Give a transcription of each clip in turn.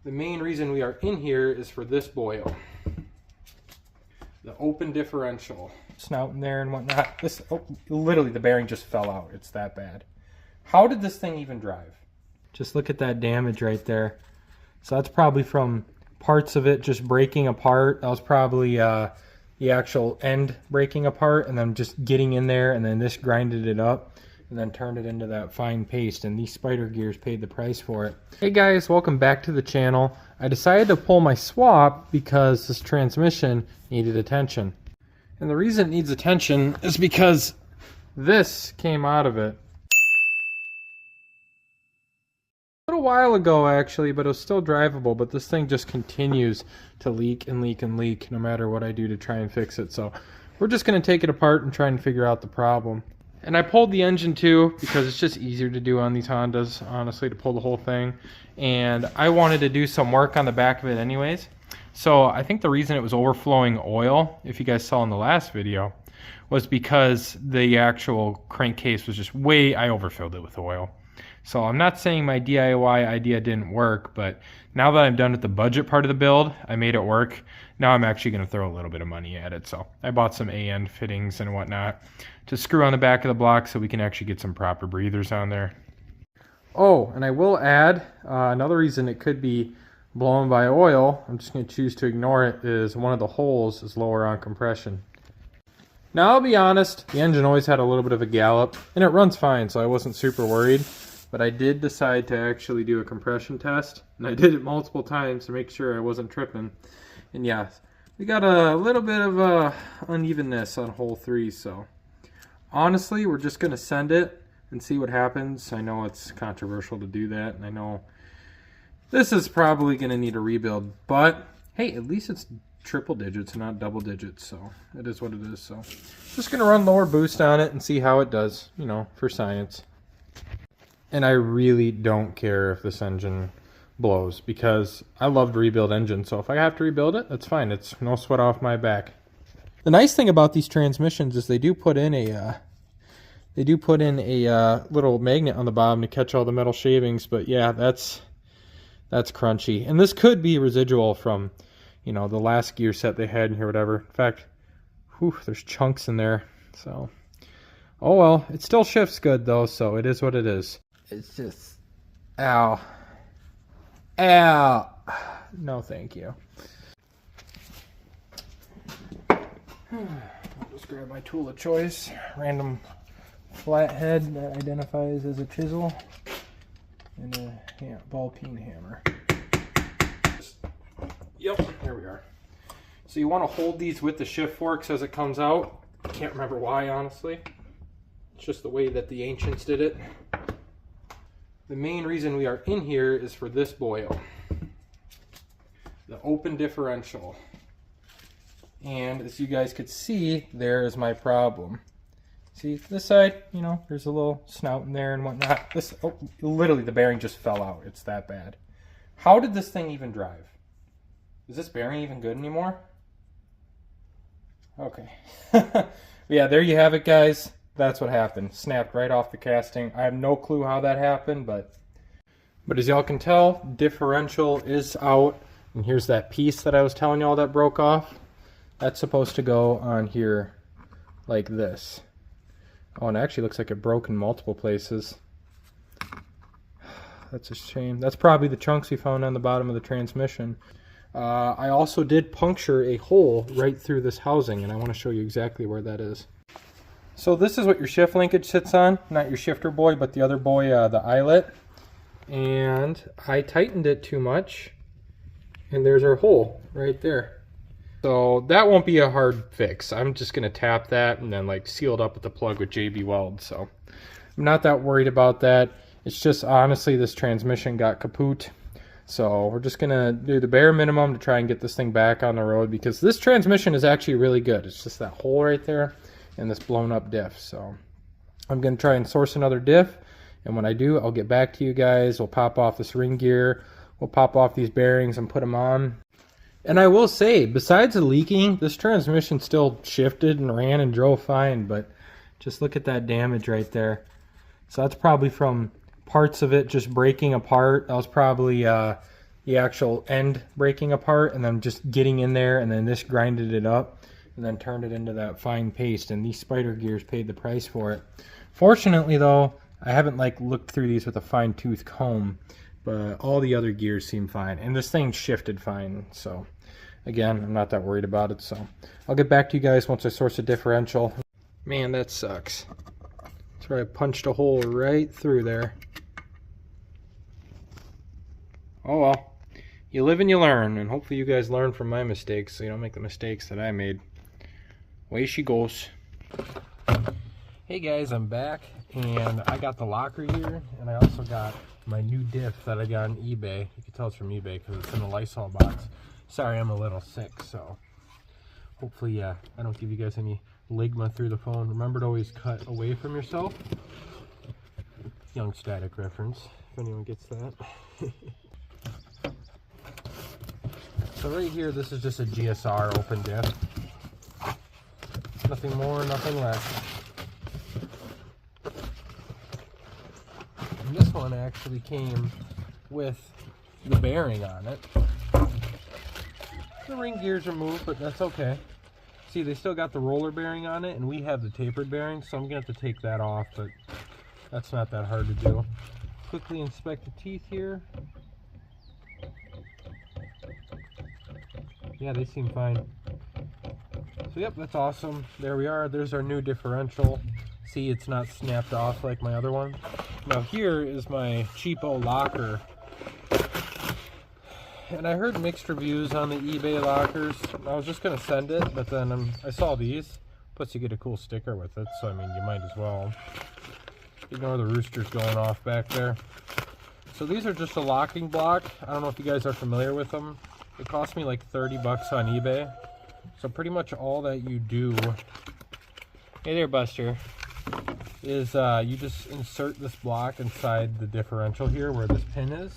The main reason we are in here is for this boil. The open differential. Snout in there and whatnot. This, literally the bearing just fell out. It's that bad. How did this thing even drive? Just look at that damage right there. So that's probably from parts of it just breaking apart. That was probably the actual end breaking apart and then just getting in there, and then this grinded it up and then turned it into that fine paste, and these spider gears paid the price for it. Hey guys, welcome back to the channel. I decided to pull my swap because this transmission needed attention. And the reason it needs attention is because this came out of it a little while ago actually, but it was still drivable, but this thing just continues to leak and leak and leak no matter what I do to try and fix it. So we're just going to take it apart and try and figure out the problem. And I pulled the engine too because it's just easier to do on these Hondas, honestly, to pull the whole thing. And I wanted to do some work on the back of it anyways. So I think the reason it was overflowing oil, if you guys saw in the last video, was because the actual crankcase was just I overfilled it with oil. So I'm not saying my DIY idea didn't work, but now that I'm done with the budget part of the build, I made it work. Now I'm actually going to throw a little bit of money at it. So I bought some AN fittings and whatnot to screw on the back of the block so we can actually get some proper breathers on there. Oh, and I will add, another reason it could be blown by oil, I'm just going to choose to ignore it, is one of the holes is lower on compression. Now I'll be honest, the engine always had a little bit of a gallop, and it runs fine, so I wasn't super worried. But I did decide to actually do a compression test, and I did it multiple times to make sure I wasn't tripping. And yeah, we got a little bit of unevenness on hole 3, so honestly, we're just going to send it and see what happens. I know it's controversial to do that, and I know this is probably going to need a rebuild, but hey, at least it's triple digits and not double digits, so it is what it is. So just going to run lower boost on it and see how it does, you know, for science. And I really don't care if this engine blows because I love to rebuild engines. So if I have to rebuild it, that's fine. It's no sweat off my back. The nice thing about these transmissions is they do put in a little magnet on the bottom to catch all the metal shavings. But yeah, that's crunchy. And this could be residual from, you know, the last gear set they had in here, whatever. In fact, whew, there's chunks in there. So, oh well, it still shifts good though. So it is what it is. It's just, ow, ow, no thank you. I'll just grab my tool of choice, random flathead that identifies as a chisel, and a ball peen hammer. Yep, here we are. So you want to hold these with the shift forks as it comes out. I can't remember why, honestly. It's just the way that the ancients did it. The main reason we are in here is for this boil, the open differential. And as you guys could see, there is my problem. See this side, you know, there's a little snout in there and whatnot. This, literally the bearing just fell out. It's that bad. How did this thing even drive? Is this bearing even good anymore? Okay. Yeah, there you have it, guys. That's what happened. Snapped right off the casting. I have no clue how that happened, but as y'all can tell, differential is out. And here's that piece that I was telling y'all that broke off. That's supposed to go on here like this. Oh, and it actually looks like it broke in multiple places. That's a shame. That's probably the chunks we found on the bottom of the transmission. I also did puncture a hole right through this housing, and I want to show you exactly where that is. So this is what your shift linkage sits on, not your shifter buoy, but the other buoy, the eyelet. And I tightened it too much, and there's our hole right there. So that won't be a hard fix. I'm just going to tap that and then like seal it up with the plug with JB Weld. So I'm not that worried about that. It's just honestly this transmission got kaput. So we're just going to do the bare minimum to try and get this thing back on the road because this transmission is actually really good. It's just that hole right there and this blown up diff. So I'm going to try and source another diff, and when I do, I'll get back to you guys. We'll pop off this ring gear, we'll pop off these bearings and put them on. And I will say, besides the leaking, this transmission still shifted and ran and drove fine, but just look at that damage right there. So that's probably from parts of it just breaking apart. That was probably the actual end breaking apart, and then just getting in there, and then this grinded it up and then turned it into that fine paste, and these spider gears paid the price for it. Fortunately though, I haven't like looked through these with a fine-tooth comb, but all the other gears seem fine, and this thing shifted fine, so again, I'm not that worried about it. So I'll get back to you guys once I source a differential. Man, that sucks. That's where I punched a hole right through there. Oh well, you live and you learn, and hopefully you guys learn from my mistakes so you don't make the mistakes that I made. Away she goes. Hey guys, I'm back, and I got the locker here, and I also got my new diff that I got on eBay. You can tell it's from eBay because it's in the Lysol box. Sorry, I'm a little sick, so hopefully I don't give you guys any ligma through the phone. Remember to always cut away from yourself. Young Static reference, if anyone gets that. So right here, this is just a GSR open diff. Nothing more, nothing less. And this one actually came with the bearing on it. The ring gears are moved, but that's okay. See, they still got the roller bearing on it, and we have the tapered bearing, so I'm gonna have to take that off, but that's not that hard to do. Quickly inspect the teeth here. Yeah, they seem fine. So yep, that's awesome. There we are. There's our new differential. See, it's not snapped off like my other one. Now here is my cheapo locker. And I heard mixed reviews on the eBay lockers. I was just going to send it, but then I saw these. Plus you get a cool sticker with it, so I mean, you might as well. Ignore the roosters going off back there. So these are just a locking block. I don't know if you guys are familiar with them. It cost me like 30 bucks on eBay. So pretty much all that you do, hey there Buster, is you just insert this block inside the differential here where this pin is.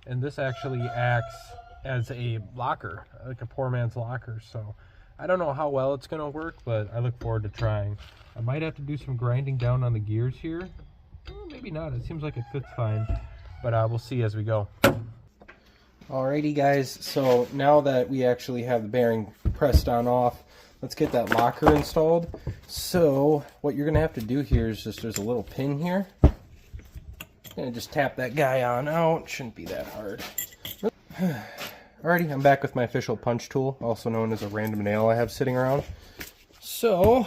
And this actually acts as a locker, like a poor man's locker. So I don't know how well it's going to work, but I look forward to trying. I might have to do some grinding down on the gears here. Well, maybe not. It seems like it fits fine, but we'll see as we go. Alrighty guys, so now that we actually have the bearing pressed on off, let's get that locker installed. So what you're going to have to do here is just, there's a little pin here. Gonna just tap that guy on out. Shouldn't be that hard. Alrighty, I'm back with my official punch tool, also known as a random nail I have sitting around. So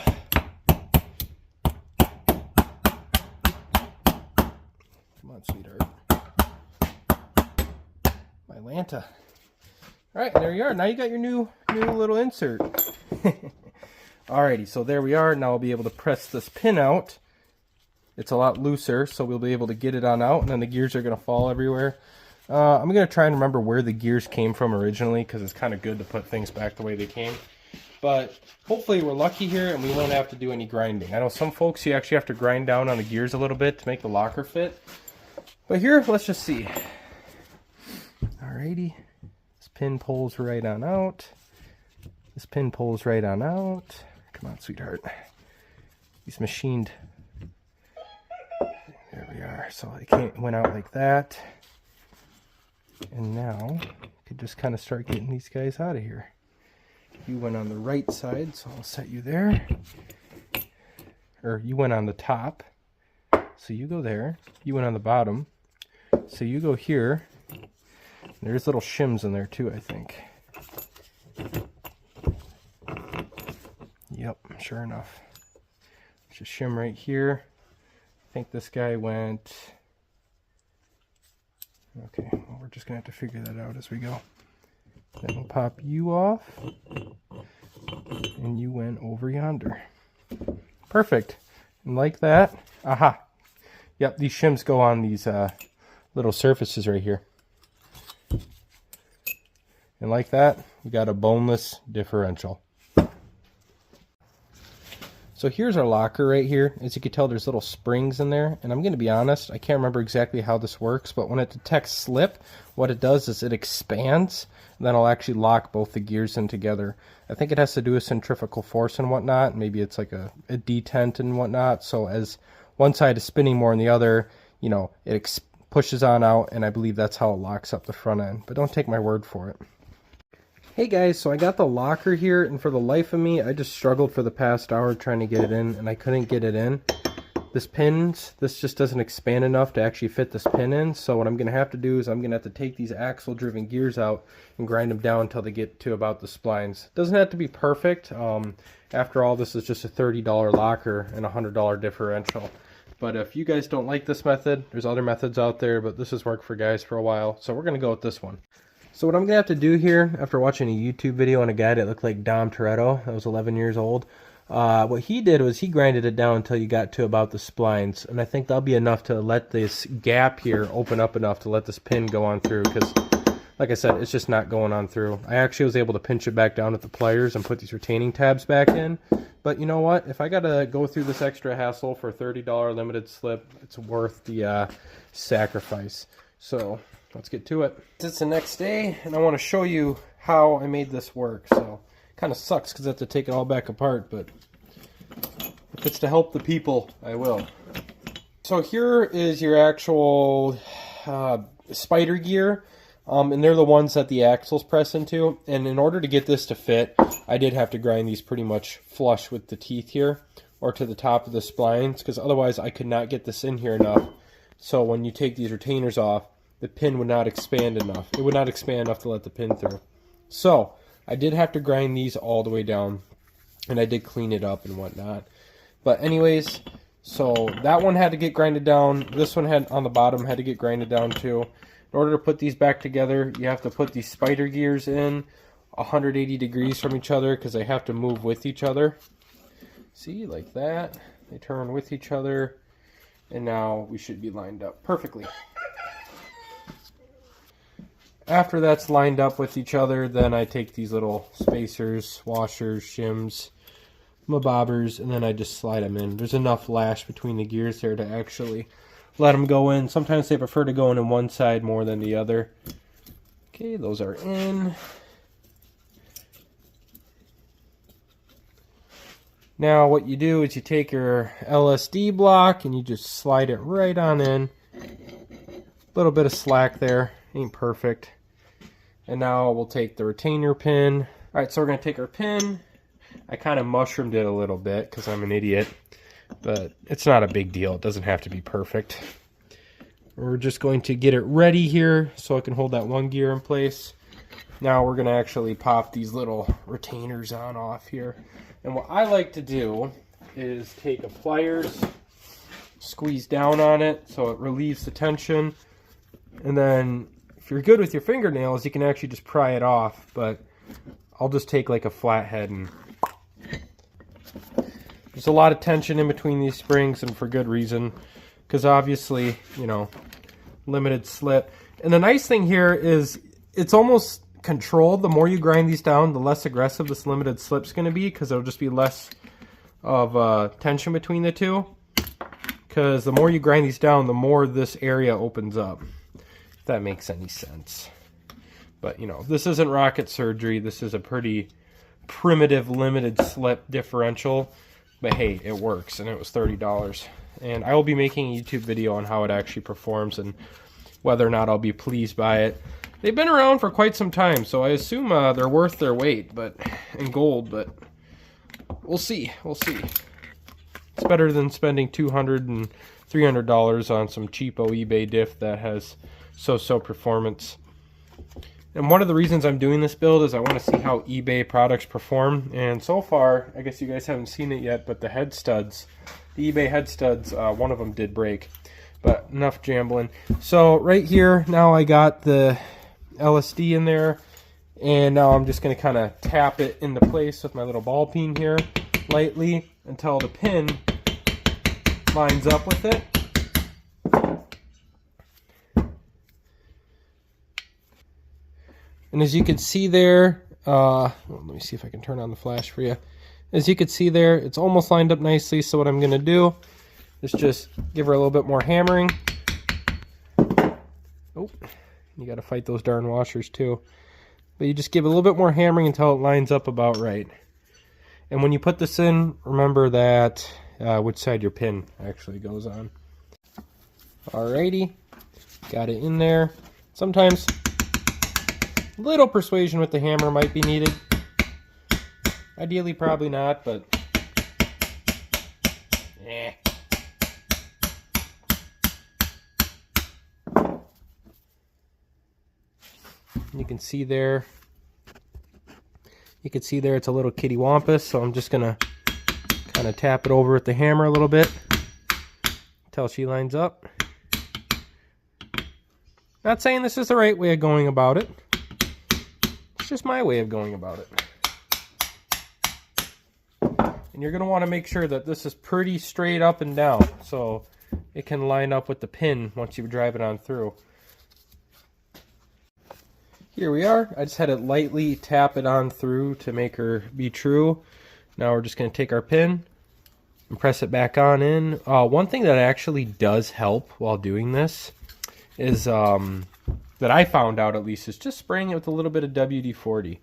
come on, sweetheart. My Lanta. Alright, there you are. Now you got your new little insert. Alrighty, so there we are. Now I'll be able to press this pin out. It's a lot looser, so we'll be able to get it on out, and then the gears are going to fall everywhere. I'm going to try and remember where the gears came from originally, because it's kind of good to put things back the way they came. But hopefully we're lucky here, and we won't have to do any grinding. I know some folks, you actually have to grind down on the gears a little bit to make the locker fit. But here, let's just see. Alrighty. This pin pulls right on out. This pin pulls right on out. Come on, sweetheart. He's machined. There we are. So it went out like that. And now you could just kind of start getting these guys out of here. You went on the right side, so I'll set you there. Or you went on the top, so you go there. You went on the bottom, so you go here. There's little shims in there too, I think. Yep, sure enough. There's a shim right here. I think this guy went... Okay, well, we're just going to have to figure that out as we go. Then we'll pop you off. And you went over yonder. Perfect. And like that, aha. Yep, these shims go on these little surfaces right here. And like that, we got a boneless differential. So here's our locker right here. As you can tell, there's little springs in there. And I'm going to be honest, I can't remember exactly how this works, but when it detects slip, what it does is it expands, and then it'll actually lock both the gears in together. I think it has to do with centrifugal force and whatnot. Maybe it's like a detent and whatnot. So as one side is spinning more than the other, you know, it pushes on out, and I believe that's how it locks up the front end. But don't take my word for it. Hey guys, so I got the locker here, and for the life of me, I just struggled for the past hour trying to get it in, and I couldn't get it in. This just doesn't expand enough to actually fit this pin in, so what I'm going to have to do is I'm going to have to take these axle-driven gears out and grind them down until they get to about the splines. Doesn't have to be perfect. After all, this is just a $30 locker and a $100 differential. But if you guys don't like this method, there's other methods out there, but this has worked for guys for a while, so we're going to go with this one. So what I'm going to have to do here, after watching a YouTube video on a guy that looked like Dom Toretto, that was 11 years old, what he did was he grinded it down until you got to about the splines, and I think that'll be enough to let this gap here open up enough to let this pin go on through, because like I said, it's just not going on through. I actually was able to pinch it back down with the pliers and put these retaining tabs back in, but you know what, if I gotta go through this extra hassle for $30 limited slip, it's worth the sacrifice. So let's get to it. It's the next day, and I want to show you how I made this work. So kind of sucks because I have to take it all back apart, but if it's to help the people, I will. So here is your actual spider gear, and they're the ones that the axles press into. And in order to get this to fit, I did have to grind these pretty much flush with the teeth here, or to the top of the splines, because otherwise I could not get this in here enough. So when you take these retainers off, the pin would not expand enough. It would not expand enough to let the pin through. So I did have to grind these all the way down, and I did clean it up and whatnot. But anyways, so that one had to get grinded down. This one had on the bottom had to get grinded down too. In order to put these back together, you have to put these spider gears in 180 degrees from each other because they have to move with each other. See, like that. They turn with each other, and now we should be lined up perfectly. After that's lined up with each other, then I take these little spacers, washers, shims, my bobbers, and then I just slide them in. There's enough lash between the gears there to actually let them go in. Sometimes they prefer to go in on one side more than the other. Okay, those are in. Now what you do is you take your LSD block and you just slide it right on in. A little bit of slack there. Ain't perfect. And now we'll take the retainer pin. Alright, so we're going to take our pin. I kind of mushroomed it a little bit because I'm an idiot. But it's not a big deal. It doesn't have to be perfect. We're just going to get it ready here so I can hold that one gear in place. Now we're going to actually pop these little retainers on off here. And what I like to do is take a pliers, squeeze down on it so it relieves the tension. And then if you're good with your fingernails, you can actually just pry it off, but I'll just take like a flathead, and there's a lot of tension in between these springs, and for good reason, because obviously, you know, limited slip. And the nice thing here is it's almost controlled. The more you grind these down, the less aggressive this limited slip's going to be, because it'll just be less of tension between the two. Because the more you grind these down, the more this area opens up. If that makes any sense. But, you know, this isn't rocket surgery. This is a pretty primitive limited slip differential. But hey, it works, and it was $30. And I will be making a YouTube video on how it actually performs and whether or not I'll be pleased by it. They've been around for quite some time, so I assume they're worth their weight in gold, but we'll see. We'll see. It's better than spending $200 and $300 on some cheapo eBay diff that has so-so performance. And one of the reasons I'm doing this build is I want to see how eBay products perform. And so far, I guess you guys haven't seen it yet, but the head studs, the eBay head studs, one of them did break. But enough jambling. So right here, now I got the LSD in there. And now I'm just going to kind of tap it into place with my little ball peen here lightly until the pin lines up with it. And as you can see there, well, let me see if I can turn on the flash for you. As you can see there, it's almost lined up nicely. So what I'm going to do is just give her a little bit more hammering. Oh, you got to fight those darn washers too. But you just give it a little bit more hammering until it lines up about right. And when you put this in, remember that which side your pin actually goes on. Alrighty. Got it in there. Sometimes a little persuasion with the hammer might be needed. Ideally, probably not, but you can see there. You can see there it's a little kitty wampus, so I'm just gonna kind of tap it over with the hammer a little bit until she lines up. Not saying this is the right way of going about it. It's just my way of going about it. And you're gonna want to make sure that this is pretty straight up and down so it can line up with the pin once you drive it on through. Here we are. I just had to lightly tap it on through to make her be true. Now we're just going to take our pin and press it back on in. One thing that actually does help while doing this is, that I found out at least, is just spraying it with a little bit of WD-40. I'm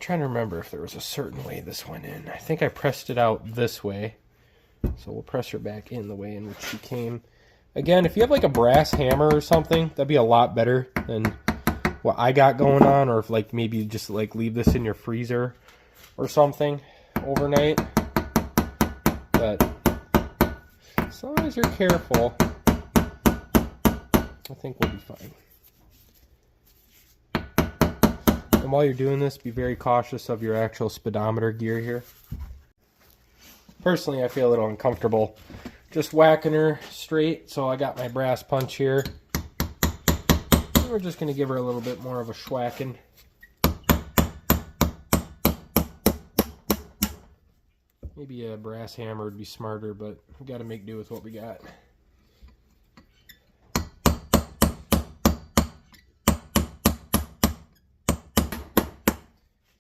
trying to remember if there was a certain way this went in. I think I pressed it out this way. So we'll press her back in the way in which she came. Again, if you have like a brass hammer or something, that'd be a lot better than what I got going on, or if like maybe just like leave this in your freezer or something overnight. But as long as you're careful, I think we'll be fine. And while you're doing this, be very cautious of your actual speedometer gear here. Personally, I feel a little uncomfortable just whacking her straight, so I got my brass punch here. We're just going to give her a little bit more of a schwacking. Maybe a brass hammer would be smarter, but we got to make do with what we got.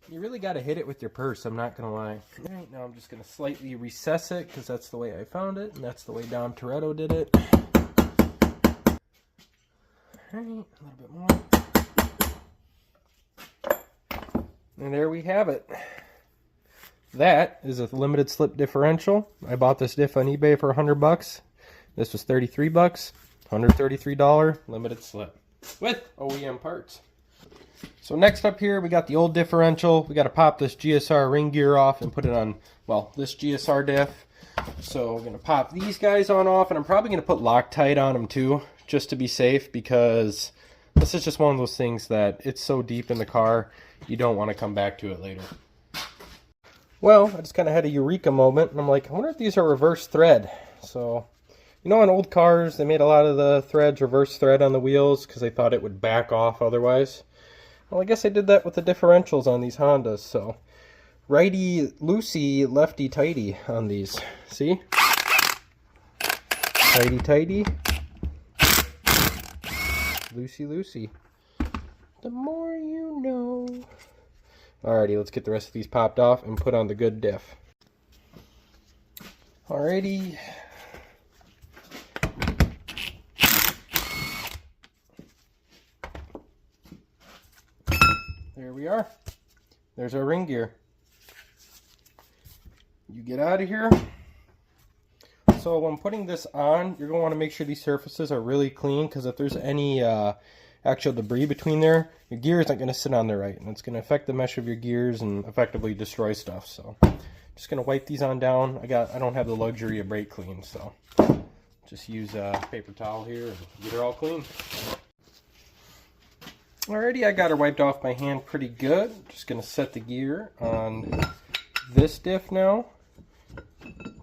You really got to hit it with your purse, I'm not going to lie. All right, now I'm just going to slightly recess it because that's the way I found it, and that's the way Dom Toretto did it. Alright, a little bit more. And there we have it. That is a limited slip differential. I bought this diff on eBay for $100. This was $33. $133 limited slip with OEM parts. So next up here, we got the old differential. We got to pop this GSR ring gear off and put it on, well, this GSR diff. So we're going to pop these guys on off, and I'm probably going to put Loctite on them too, just to be safe, because this is just one of those things that it's so deep in the car, you don't want to come back to it later. Well, I just kind of had a eureka moment, and I'm like, I wonder if these are reverse thread. So, you know, on old cars, they made a lot of the threads reverse thread on the wheels because they thought it would back off otherwise. Well, I guess I did that with the differentials on these Hondas, so righty loosey, lefty tighty on these. See? Tighty tighty. Loosey loosey. The more you know. Alrighty, let's get the rest of these popped off and put on the good diff. Alrighty. There we are. There's our ring gear. You get out of here. So when putting this on, you're going to want to make sure these surfaces are really clean, because if there's any actual debris between there, your gear isn't going to sit on there right, and it's going to affect the mesh of your gears and effectively destroy stuff. So just going to wipe these on down. I don't have the luxury of brake clean, so just use a paper towel here and get her all clean. Alrighty, I got her wiped off my hand pretty good. Just going to set the gear on this diff now.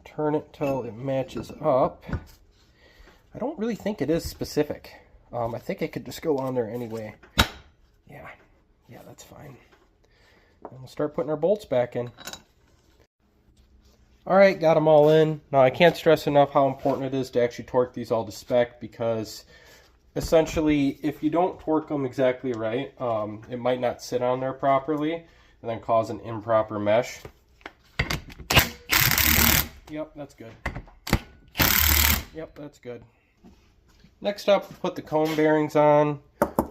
Turn it till it matches up. I don't really think it is specific. I think it could just go on there anyway. Yeah, that's fine. And we'll start putting our bolts back in. Alright, got them all in. Now I can't stress enough how important it is to actually torque these all to spec, because essentially if you don't torque them exactly right, it might not sit on there properly and then cause an improper mesh. Yep, that's good. Yep, that's good. Next up, we'll put the cone bearings on.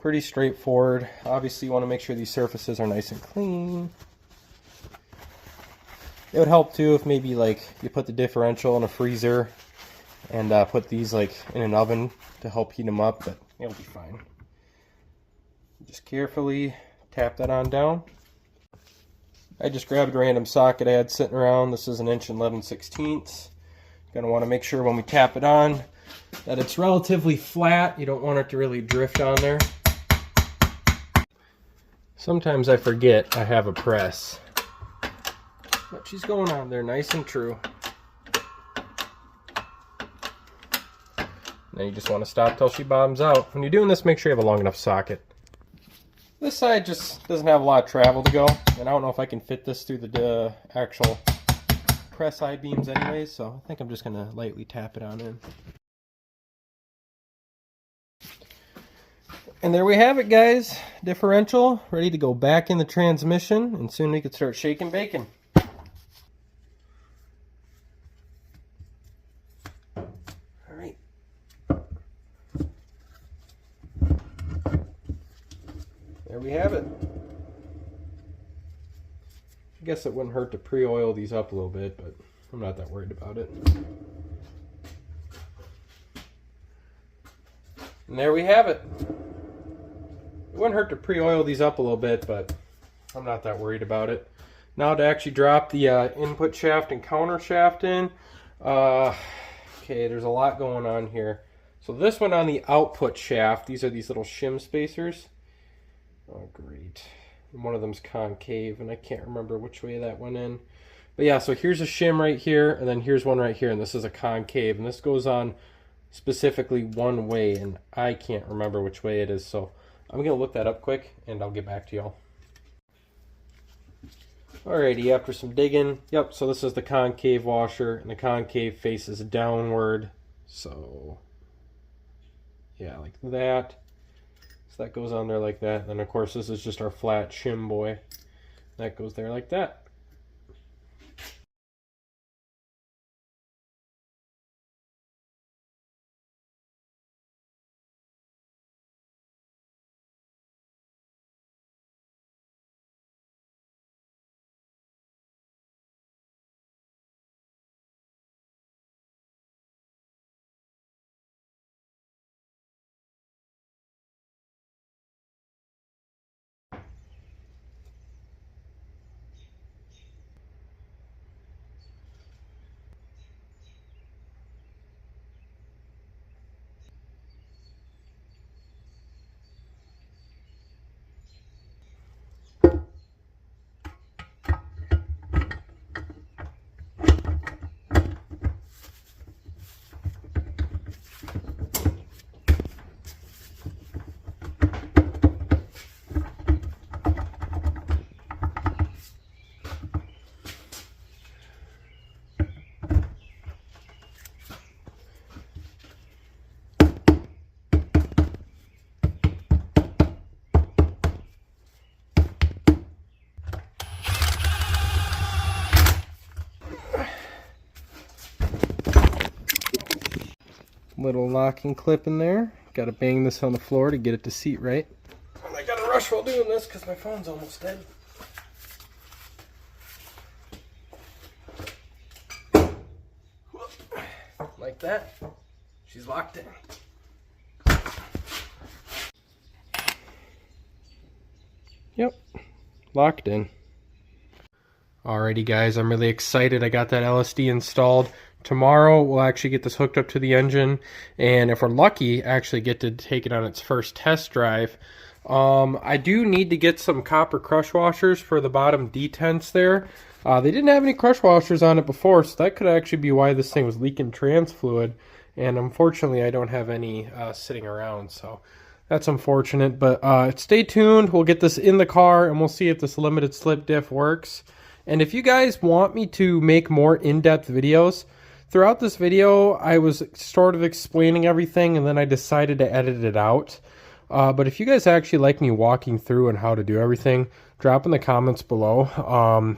Pretty straightforward. Obviously, you want to make sure these surfaces are nice and clean. It would help too if maybe like you put the differential in a freezer and put these like in an oven to help heat them up, but It'll be fine. Just carefully tap that on down. I just grabbed a random socket I had sitting around. This is 1 inch and 11/16. Gonna want to make sure when we tap it on that it's relatively flat. You don't want it to really drift on there. Sometimes I forget I have a press. But she's going on there nice and true. Now you just want to stop till she bottoms out. When you're doing this, make sure you have a long enough socket. This side just doesn't have a lot of travel to go, and I don't know if I can fit this through the actual press I-beams anyways, so I think I'm just going to lightly tap it on in. And there we have it, guys. Differential ready to go back in the transmission, and soon we can start shaking bacon. Alright. There we have it. I guess it wouldn't hurt to pre-oil these up a little bit, but I'm not that worried about it. And there we have it. It wouldn't hurt to pre-oil these up a little bit, but I'm not that worried about it. Now to actually drop the input shaft and counter shaft in. Okay, there's a lot going on here. So this one on the output shaft, these are these little shim spacers. Oh, great. And one of them's concave, and I can't remember which way that went in. But yeah, so here's a shim right here, and then here's one right here, and this is a concave. And this goes on specifically one way, and I can't remember which way it is. So I'm going to look that up quick, and I'll get back to y'all. Alrighty, after some digging, yep, so this is the concave washer, and the concave faces downward. So, yeah, like that. So that goes on there like that. And then, of course, this is just our flat shim boy. That goes there like that. Little locking clip in there. Got to bang this on the floor to get it to seat right. And I got to rush while doing this because my phone's almost dead. Like that. She's locked in. Yep, locked in. Alrighty guys, I'm really excited. I got that LSD installed. Tomorrow we'll actually get this hooked up to the engine, and if we're lucky, actually get to take it on its first test drive. I do need to get some copper crush washers for the bottom detents there. They didn't have any crush washers on it before, so that could actually be why this thing was leaking trans fluid, and unfortunately I don't have any sitting around, so that's unfortunate. But stay tuned. We'll get this in the car and we'll see if this limited slip diff works. And if you guys want me to make more in-depth videos, throughout this video, I was sort of explaining everything and then I decided to edit it out. But if you guys actually like me walking through and how to do everything, drop in the comments below.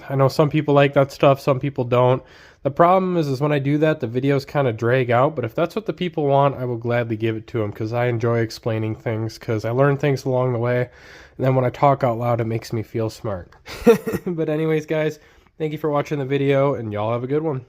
I know some people like that stuff, some people don't. The problem is when I do that, the videos kind of drag out. But if that's what the people want, I will gladly give it to them because I enjoy explaining things because I learn things along the way. And then when I talk out loud, it makes me feel smart. But anyways, guys, thank you for watching the video and y'all have a good one.